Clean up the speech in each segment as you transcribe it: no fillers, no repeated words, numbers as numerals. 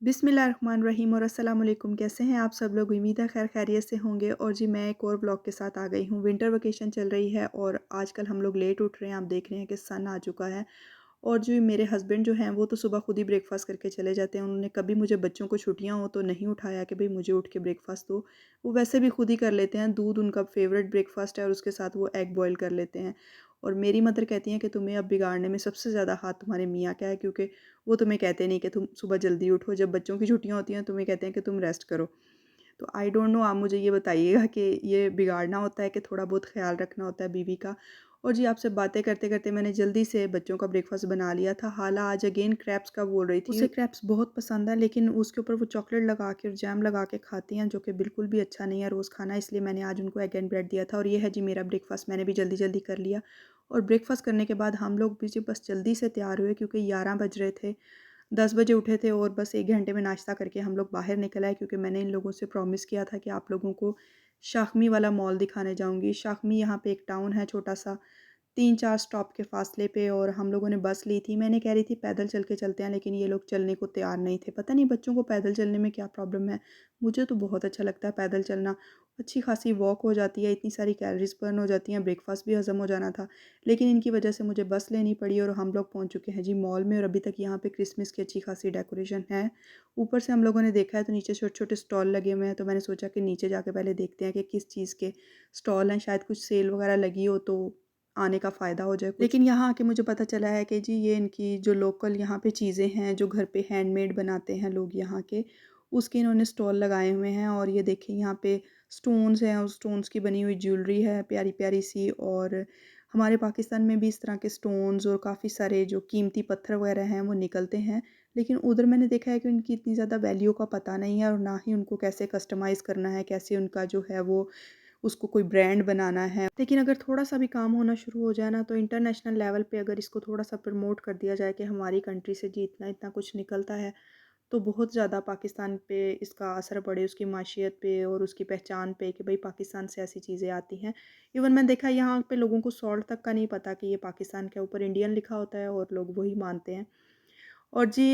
बिस्मिल्लाहिर्रहमानिर्रहीम और अस्सलाम वालेकुम। कैसे हैं आप सब लोग? उम्मीद है खैर खैरियत से होंगे। और जी मैं एक और ब्लॉग के साथ आ गई हूँ। विंटर वेकेशन चल रही है और आजकल हम लोग लेट उठ रहे हैं। आप देख रहे हैं कि सन आ चुका है। और जो मेरे हस्बैंड जो हैं वो तो सुबह खुद ही ब्रेकफास्ट करके चले जाते हैं। उन्होंने कभी मुझे बच्चों को छुट्टियां हो तो नहीं उठाया कि भाई मुझे उठ के ब्रेकफास्ट दो। वो वैसे भी खुद ही कर लेते हैं। दूध उनका फेवरेट ब्रेकफास्ट है और उसके साथ वो एग बॉयल कर लेते हैं। और मेरी मदर कहती हैं कि तुम्हें अब बिगाड़ने में सबसे ज़्यादा हाथ तुम्हारे मियाँ का है, क्योंकि वो तुम्हें कहते नहीं कि तुम सुबह जल्दी उठो। जब बच्चों की छुट्टियां होती हैं तुम्हें कहते हैं कि तुम रेस्ट करो। तो आई डोंट नो, आप मुझे ये बताइएगा कि ये बिगाड़ना होता है कि थोड़ा बहुत ख़्याल रखना होता है बीवी का। और जी आपसे बातें करते-करते मैंने जल्दी से बच्चों का ब्रेकफ़ास्ट बना लिया था। हाला आज अगेन क्रैप्स का बोल रही थी। उसे क्रैप्स बहुत पसंद है, लेकिन उसके ऊपर वो चॉकलेट लगा के और जैम लगा के खाती हैं, जो कि बिल्कुल भी अच्छा नहीं है रोज़ खाना। इसलिए मैंने आज उनको एग एंड ब्रेड दिया था। और ये है जी मेरा ब्रेकफ़ास्ट, मैंने भी जल्दी-जल्दी कर लिया। और ब्रेकफ़ास्ट करने के बाद हम लोग भी जी बस जल्दी से तैयार हुए, क्योंकि 11 बज रहे थे। 10 बजे उठे थे और बस 1 घंटे में नाश्ता करके हम लोग बाहर निकल आए, क्योंकि मैंने इन लोगों से प्रॉमिस किया था कि आप लोगों को शाखमी वाला मॉल दिखाने जाऊँगी। शाखमी यहाँ पे एक टाउन है छोटा-सा, 3-4 स्टॉप के फ़ासले पे। और हम लोगों ने बस ली थी। मैंने कह रही थी पैदल चल के चलते हैं, लेकिन ये लोग चलने को तैयार नहीं थे। पता नहीं बच्चों को पैदल चलने में क्या प्रॉब्लम है। मुझे तो बहुत अच्छा लगता है पैदल चलना। अच्छी खासी वॉक हो जाती है, इतनी सारी कैलोरीज़ बर्न हो जाती हैं, ब्रेकफ़ास्ट भी हज़म हो जाना था। लेकिन इनकी वजह से मुझे बस लेनी पड़ी और हम लोग पहुँच चुके हैं जी मॉल में। और अभी तक यहाँ पे क्रिसमस की अच्छी खासी डेकोरेशन है। ऊपर से हम लोगों ने देखा है तो नीचे छोटे-छोटे स्टॉल लगे हुए हैं, तो मैंने सोचा कि नीचे जाके पहले देखते हैं कि किस चीज़ के स्टॉल हैं। शायद कुछ सेल वगैरह लगी हो तो आने का फ़ायदा हो जाए कुछ। लेकिन यहाँ आके मुझे पता चला है कि जी ये इनकी जो लोकल यहाँ पे चीज़ें हैं, जो घर पे हैंडमेड बनाते हैं लोग यहाँ के, उसके इन्होंने स्टॉल लगाए हुए हैं। और ये देखिए यहाँ पे स्टोन्स हैं, उस स्टोन्स की बनी हुई ज्वेलरी है प्यारी-प्यारी सी। और हमारे पाकिस्तान में भी इस तरह के स्टोन्स और काफ़ी सारे जो कीमती पत्थर वगैरह हैं वो निकलते हैं। लेकिन उधर मैंने देखा है कि उनकी इतनी ज़्यादा वैल्यू का पता नहीं है, और ना ही उनको कैसे कस्टमाइज़ करना है, कैसे उनका जो है वो उसको कोई ब्रांड बनाना है। लेकिन अगर थोड़ा-सा भी काम होना शुरू हो जाए ना, तो इंटरनेशनल लेवल पे अगर इसको थोड़ा-सा प्रमोट कर दिया जाए कि हमारी कंट्री से जी इतना-इतना कुछ निकलता है, तो बहुत ज़्यादा पाकिस्तान पे इसका असर पड़े, उसकी माशियत पे और उसकी पहचान पे, कि भाई पाकिस्तान से ऐसी चीज़ें आती हैं। इवन मैंने देखा है यहाँ पे लोगों को सॉल्ट तक का नहीं पता कि ये पाकिस्तान के ऊपर इंडियन लिखा होता है, और लोग वही मानते हैं। और जी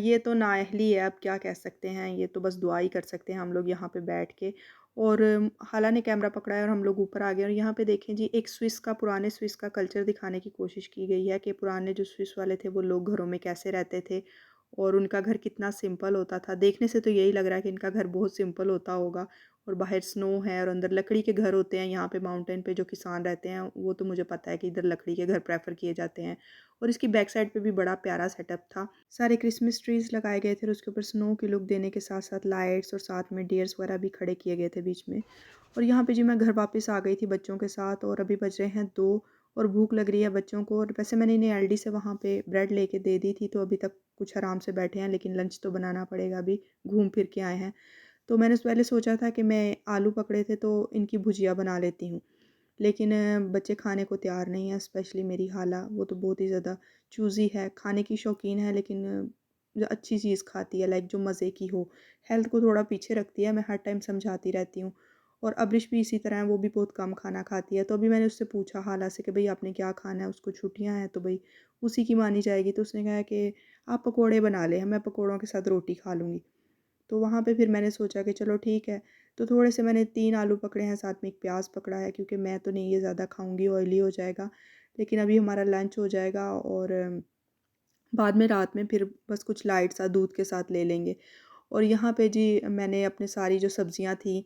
ये तो नाअहली है, अब क्या कह सकते हैं, ये तो बस दुआ ही कर सकते हैं हम लोग यहाँ पे बैठ के। और खाला ने कैमरा पकड़ा है और हम लोग ऊपर आ गए। और यहाँ पे देखें जी, एक स्विस का, पुराने स्विस का कल्चर दिखाने की कोशिश की गई है कि पुराने जो स्विस वाले थे वो लोग घरों में कैसे रहते थे और उनका घर कितना सिंपल होता था। देखने से तो यही लग रहा है कि इनका घर बहुत सिंपल होता होगा, और बाहर स्नो है और अंदर लकड़ी के घर होते हैं। यहाँ पे माउंटेन पे जो किसान रहते हैं वो तो मुझे पता है कि इधर लकड़ी के घर प्रेफर किए जाते हैं। और इसकी बैक साइड पे भी बड़ा प्यारा सेटअप था। सारे क्रिसमस ट्रीज़ लगाए गए थे और उसके ऊपर स्नो की लुक देने के साथ-साथ लाइट्स और साथ में डियर्स वगैरह भी खड़े किए गए थे बीच में। और यहाँ पे जी मैं घर वापस आ गई थी बच्चों के साथ, और अभी बज रहे हैं 2 और भूख लग रही है बच्चों को। और वैसे मैंने इन्हें एलडी से वहाँ पे ब्रेड लेके दे दी थी, तो अभी तक कुछ आराम से बैठे हैं, लेकिन लंच तो बनाना पड़ेगा, अभी घूम फिर के आए हैं। तो मैंने पहले सोचा था कि मैं आलू पकड़े थे तो इनकी भुजिया बना लेती हूँ। लेकिन बच्चे खाने को तैयार नहीं हैं, स्पेशली मेरी खाला, वो तो बहुत ही ज़्यादा चूज़ी है, खाने की शौकीन है, लेकिन जो अच्छी चीज़ खाती है, लाइक जो मज़े की हो। हेल्थ को थोड़ा पीछे रखती है, मैं हर टाइम समझाती रहती हूँ। और अब्रिश भी इसी तरह है, वो भी बहुत कम खाना खाती है। तो अभी मैंने उससे पूछा खाला से कि भई आपने क्या खाना है? उसको छुट्टियाँ हैं तो भई उसी की मानी जाएगी। तो उसने कहा कि आप पकोड़े बना लें, मैं पकोड़ों के साथ रोटी खा लूँगी। तो वहाँ पे फिर मैंने सोचा कि चलो ठीक है। तो थोड़े से मैंने 3 आलू पकड़े हैं, साथ में 1 प्याज़ पकड़ा है, क्योंकि मैं तो नहीं ये ज़्यादा खाऊँगी, ऑयली हो जाएगा। लेकिन अभी हमारा लंच हो जाएगा और बाद में रात में फिर बस कुछ लाइट सा दूध के साथ ले लेंगे। और यहाँ पे जी मैंने अपनी सारी जो सब्जियाँ थी,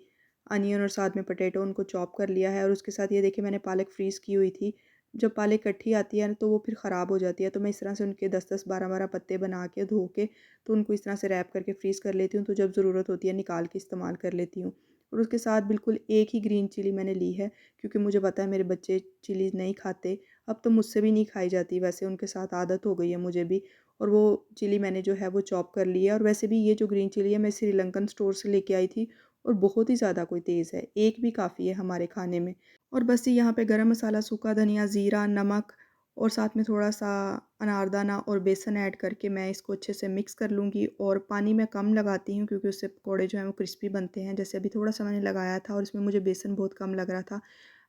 अनियन और साथ में पोटैटो, उनको चॉप कर लिया है। और उसके साथ ये देखिए मैंने पालक फ्रीज़ की हुई थी। जब पालक इकट्ठी आती है ना तो वो फिर ख़राब हो जाती है, तो मैं इस तरह से उनके 10-10, 12-12 पत्ते बना के धो के, तो उनको इस तरह से रैप करके फ्रीज़ कर लेती हूँ, तो जब ज़रूरत होती है निकाल के इस्तेमाल कर लेती हूँ। और उसके साथ बिल्कुल एक ही ग्रीन चिली मैंने ली है, क्योंकि मुझे पता है मेरे बच्चे चिली नहीं खाते। अब तो मुझसे भी नहीं खाई जाती, वैसे उनके साथ आदत हो गई है मुझे भी। और वो चिली मैंने जो है वो चॉप कर ली है। और वैसे भी ये जो ग्रीन चिली है मैं श्रीलंकन स्टोर से लेके आई थी, और बहुत ही ज़्यादा कोई तेज़ है, एक भी काफ़ी है हमारे खाने में। और बस ये यहाँ पे गरम मसाला, सूखा धनिया, ज़ीरा, नमक और साथ में थोड़ा-सा अनारदाना और बेसन ऐड करके मैं इसको अच्छे से मिक्स कर लूँगी। और पानी मैं कम लगाती हूँ, क्योंकि उससे पकौड़े जो हैं वो क्रिस्पी बनते हैं। जैसे अभी थोड़ा-सा मैंने लगाया था और इसमें मुझे बेसन बहुत कम लग रहा था।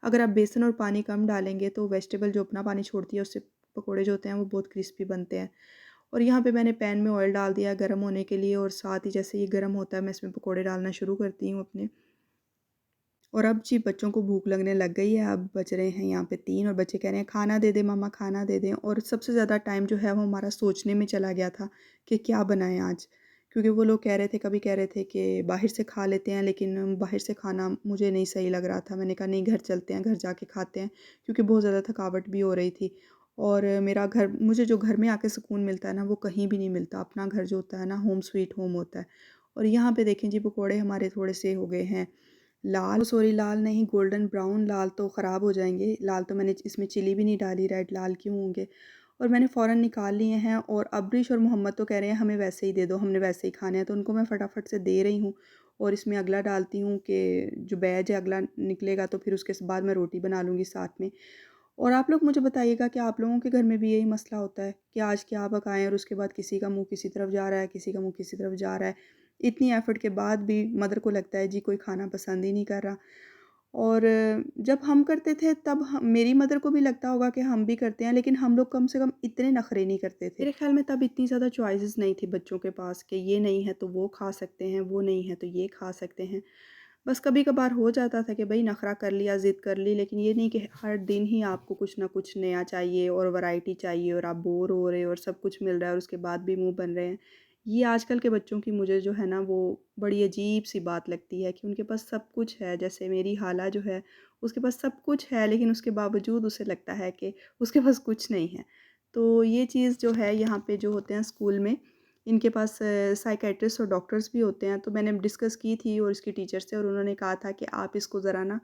अगर आप बेसन और पानी कम डालेंगे तो वेजिटेबल जो अपना पानी छोड़ती है उससे पकौड़े जो होते हैं वो बहुत क्रिस्पी बनते हैं। और यहाँ पे मैंने पैन में ऑयल डाल दिया गर्म होने के लिए और साथ ही जैसे ये गर्म होता है मैं इसमें पकोड़े डालना शुरू करती हूँ अपने। और अब जी बच्चों को भूख लगने लग गई है, अब बज रहे हैं यहाँ पे 3 और बच्चे कह रहे हैं खाना दे दें मम्मा खाना दे दें। और सबसे ज़्यादा टाइम जो है वो हमारा सोचने में चला गया था कि क्या बनाएँ आज? क्योंकि वो लोग कह रहे थे कभी कह रहे थे कि बाहर से खा लेते हैं, लेकिन बाहर से खाना मुझे नहीं सही लग रहा था। मैंने कहा नहीं घर चलते हैं, घर जाके खाते हैं क्योंकि बहुत ज़्यादा थकावट भी हो रही थी। और मेरा घर मुझे जो घर में आके सुकून मिलता है ना वो कहीं भी नहीं मिलता। अपना घर जो होता है ना होम स्वीट होम होता है। और यहाँ पे देखें जी पकौड़े हमारे थोड़े से हो गए हैं लाल, सॉरी लाल नहीं गोल्डन ब्राउन, लाल तो ख़राब हो जाएँगे। लाल तो मैंने इसमें चिली भी नहीं डाली, रेड लाल क्यों होंगे? और मैंने फ़ौरन निकाल लिए हैं और अब्रिश और मोहम्मद तो कह रहे हैं हमें वैसे ही दे दो, हमने वैसे ही खाने हैं, तो उनको मैं फटाफट से दे रही हूँ। और इसमें अगला डालती हूँ कि जो बैच है अगला निकलेगा तो फिर उसके बाद मैं रोटी बना लूँगी साथ में। और आप लोग मुझे बताइएगा कि आप लोगों के घर में भी यही मसला होता है कि आज क्या पकाएँ और उसके बाद किसी का मुँह किसी तरफ जा रहा है, किसी का मुँह किसी तरफ जा रहा है। इतनी एफ़र्ट के बाद भी मदर को लगता है जी कोई खाना पसंद ही नहीं कर रहा। और जब हम करते थे तब ह मेरी मदर को भी लगता होगा कि हम भी करते हैं, लेकिन हम लोग कम से कम इतने नखरे नहीं करते थे। मेरे ख़्याल में तब इतनी ज़्यादा चॉइसेस नहीं थी बच्चों के पास कि ये नहीं है तो वो खा सकते हैं, वो नहीं है तो ये खा सकते हैं। बस कभी-कभार हो जाता था कि भई नखरा कर लिया, ज़िद कर ली, लेकिन ये नहीं कि हर दिन ही आपको कुछ ना कुछ नया चाहिए और वैरायटी चाहिए और आप बोर हो रहे हो और सब कुछ मिल रहा है और उसके बाद भी मुँह बन रहे हैं। ये आजकल के बच्चों की मुझे जो है ना वो बड़ी अजीब-सी बात लगती है कि उनके पास सब कुछ है। जैसे मेरी ख़ाला जो है, उसके पास सब कुछ है लेकिन उसके बावजूद उसे लगता है कि उसके पास कुछ नहीं है। तो ये चीज़ जो है यहाँ पे जो होते हैं स्कूल में, इनके पास साइकियाट्रिस्ट और डॉक्टर्स भी होते हैं। तो मैंने डिस्कस की थी और इसकी टीचर से और उन्होंने कहा था कि आप इसको ज़रा ना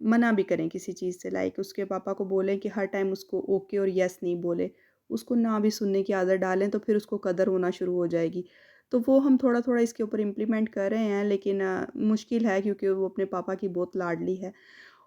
मना भी करें किसी चीज़ से, लाइक उसके पापा को बोलें कि हर टाइम उसको ओके और येस नहीं बोले। उसको ना भी सुनने की आदत डालें तो फिर उसको कदर होना शुरू हो जाएगी। तो वो हम थोड़ा-थोड़ा इसके ऊपर इम्प्लीमेंट कर रहे हैं, लेकिन मुश्किल है क्योंकि वो अपने पापा की बहुत लाडली है।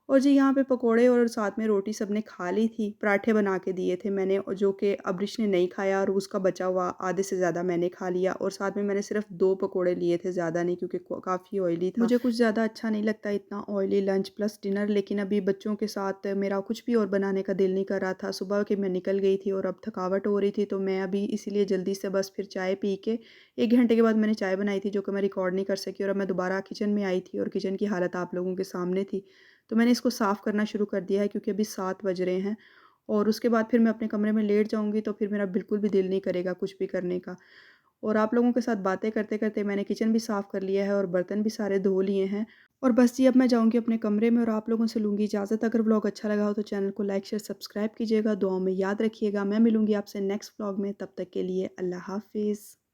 और जी यहाँ पे पकोड़े और साथ में रोटी सबने खा ली थी। पराठे बना के दिए थे मैंने और जो कि अब्रिश ने नहीं खाया और उसका बचा हुआ आधे से ज़्यादा मैंने खा लिया और साथ में मैंने सिर्फ़ 2 पकोड़े लिए थे, ज़्यादा नहीं क्योंकि काफ़ी ऑयली था। मुझे कुछ ज़्यादा अच्छा नहीं लगता इतना ऑयली लंच प्लस डिनर, लेकिन अभी बच्चों के साथ मेरा कुछ भी और बनाने का दिल नहीं कर रहा था। सुबह के मैं निकल गई थी और अब थकावट हो रही थी तो मैं अभी इसीलिए जल्दी से बस फिर चाय पी के 1 घंटे के बाद मैंने चाय बनाई थी जो कि मैं रिकॉर्ड नहीं कर सकी और अब मैं दोबारा किचन में आई थी और किचन की हालत आप लोगों के सामने थी। तो मैंने इसको साफ़ करना शुरू कर दिया है क्योंकि अभी 7 बज रहे हैं और उसके बाद फिर मैं अपने कमरे में लेट जाऊँगी तो फिर मेरा बिल्कुल भी दिल नहीं करेगा कुछ भी करने का। और आप लोगों के साथ बातें करते-करते मैंने किचन भी साफ़ कर लिया है और बर्तन भी सारे धो लिए हैं। और बस जी अब मैं जाऊँगी अपने कमरे में और आप लोगों से लूँगी इजाज़त। अगर व्लॉग अच्छा लगा हो तो चैनल को लाइक, शेयर, सब्सक्राइब कीजिएगा। दुआओं में याद रखिएगा। मैं मिलूँगी आपसे नेक्स्ट व्लॉग में, तब तक के लिए अल्लाह हाफ़िज़।